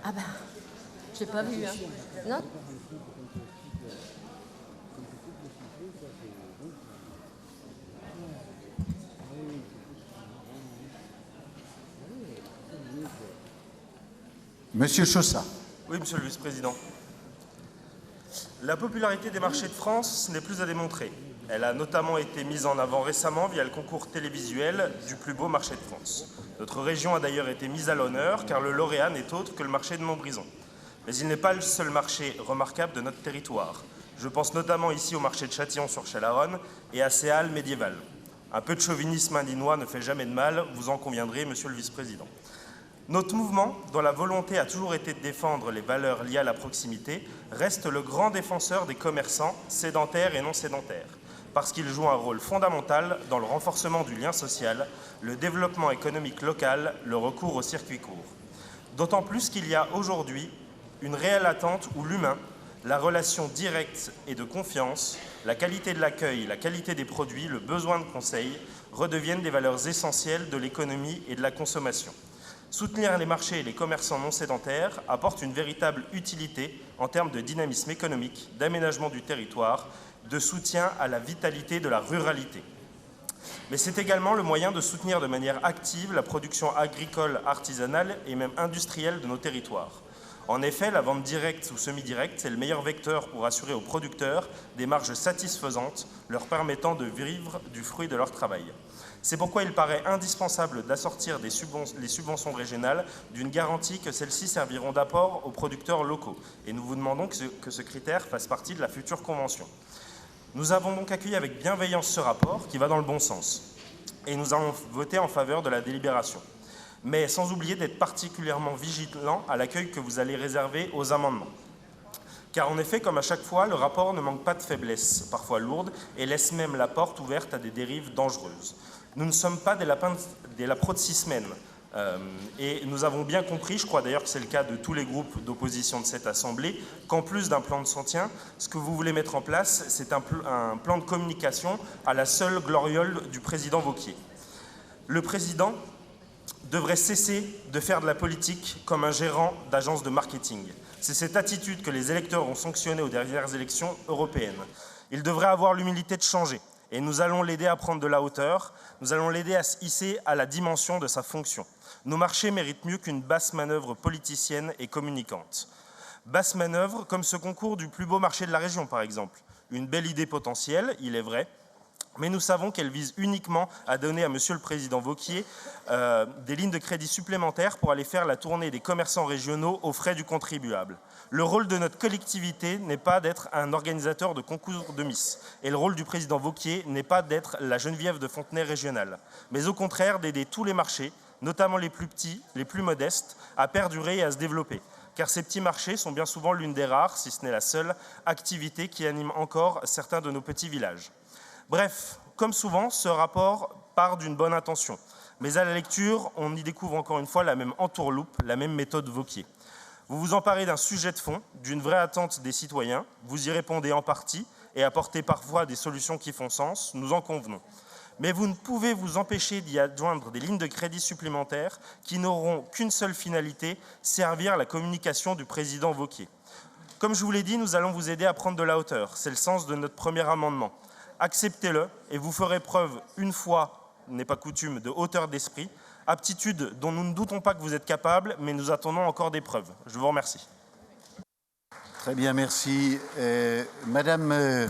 Ah ben, je l'ai pas vu, hein. Non. Monsieur Chaussat. Oui, Monsieur le Vice-président. La popularité des marchés de France n'est plus à démontrer. Elle a notamment été mise en avant récemment via le concours télévisuel du plus beau marché de France. Notre région a d'ailleurs été mise à l'honneur car le lauréat n'est autre que le marché de Montbrison. Mais il n'est pas le seul marché remarquable de notre territoire. Je pense notamment ici au marché de Châtillon-sur-Chalaronne et à ses halles médiévales. Un peu de chauvinisme indinois ne fait jamais de mal, vous en conviendrez, Monsieur le Vice-président. Notre mouvement, dont la volonté a toujours été de défendre les valeurs liées à la proximité, reste le grand défenseur des commerçants, sédentaires et non sédentaires, parce qu'ils jouent un rôle fondamental dans le renforcement du lien social, le développement économique local, le recours aux circuits courts. D'autant plus qu'il y a aujourd'hui une réelle attente où l'humain, la relation directe et de confiance, la qualité de l'accueil, la qualité des produits, le besoin de conseil redeviennent des valeurs essentielles de l'économie et de la consommation. Soutenir les marchés et les commerçants non sédentaires apporte une véritable utilité en termes de dynamisme économique, d'aménagement du territoire, de soutien à la vitalité de la ruralité. Mais c'est également le moyen de soutenir de manière active la production agricole, artisanale et même industrielle de nos territoires. En effet, la vente directe ou semi-directe, c'est le meilleur vecteur pour assurer aux producteurs des marges satisfaisantes, leur permettant de vivre du fruit de leur travail. C'est pourquoi il paraît indispensable d'assortir les subventions régionales d'une garantie que celles-ci serviront d'apport aux producteurs locaux. Et nous vous demandons que ce critère fasse partie de la future convention. Nous avons donc accueilli avec bienveillance ce rapport qui va dans le bon sens. Et nous allons voter en faveur de la délibération. Mais sans oublier d'être particulièrement vigilants à l'accueil que vous allez réserver aux amendements. Car en effet, comme à chaque fois, le rapport ne manque pas de faiblesses, parfois lourdes, et laisse même la porte ouverte à des dérives dangereuses. Nous ne sommes pas des lapins de 6 semaines. Et nous avons bien compris, je crois d'ailleurs que c'est le cas de tous les groupes d'opposition de cette Assemblée, qu'en plus d'un plan de soutien, ce que vous voulez mettre en place, c'est un plan de communication à la seule gloriole du président Wauquiez. Le président devrait cesser de faire de la politique comme un gérant d'agence de marketing. C'est cette attitude que les électeurs ont sanctionnée aux dernières élections européennes. Il devrait avoir l'humilité de changer. Et nous allons l'aider à prendre de la hauteur, nous allons l'aider à se hisser à la dimension de sa fonction. Nos marchés méritent mieux qu'une basse manœuvre politicienne et communicante. Basse manœuvre comme ce concours du plus beau marché de la région, par exemple. Une belle idée potentielle, il est vrai, mais nous savons qu'elle vise uniquement à donner à Monsieur le Président Wauquiez des lignes de crédit supplémentaires pour aller faire la tournée des commerçants régionaux aux frais du contribuable. Le rôle de notre collectivité n'est pas d'être un organisateur de concours de Miss, et le rôle du Président Wauquiez n'est pas d'être la Geneviève de Fontenay régionale, mais au contraire d'aider tous les marchés, notamment les plus petits, les plus modestes, à perdurer et à se développer. Car ces petits marchés sont bien souvent l'une des rares, si ce n'est la seule, activité qui anime encore certains de nos petits villages. Bref, comme souvent, ce rapport part d'une bonne intention. Mais à la lecture, on y découvre encore une fois la même entourloupe, la même méthode Wauquiez. Vous vous emparez d'un sujet de fond, d'une vraie attente des citoyens, vous y répondez en partie et apportez parfois des solutions qui font sens, nous en convenons. Mais vous ne pouvez vous empêcher d'y adjoindre des lignes de crédit supplémentaires qui n'auront qu'une seule finalité, servir la communication du président Wauquiez. Comme je vous l'ai dit, nous allons vous aider à prendre de la hauteur. C'est le sens de notre premier amendement. Acceptez-le et vous ferez preuve, une fois n'est pas coutume, de hauteur d'esprit, aptitude dont nous ne doutons pas que vous êtes capable, mais nous attendons encore des preuves. Je vous remercie. Très bien, merci. Madame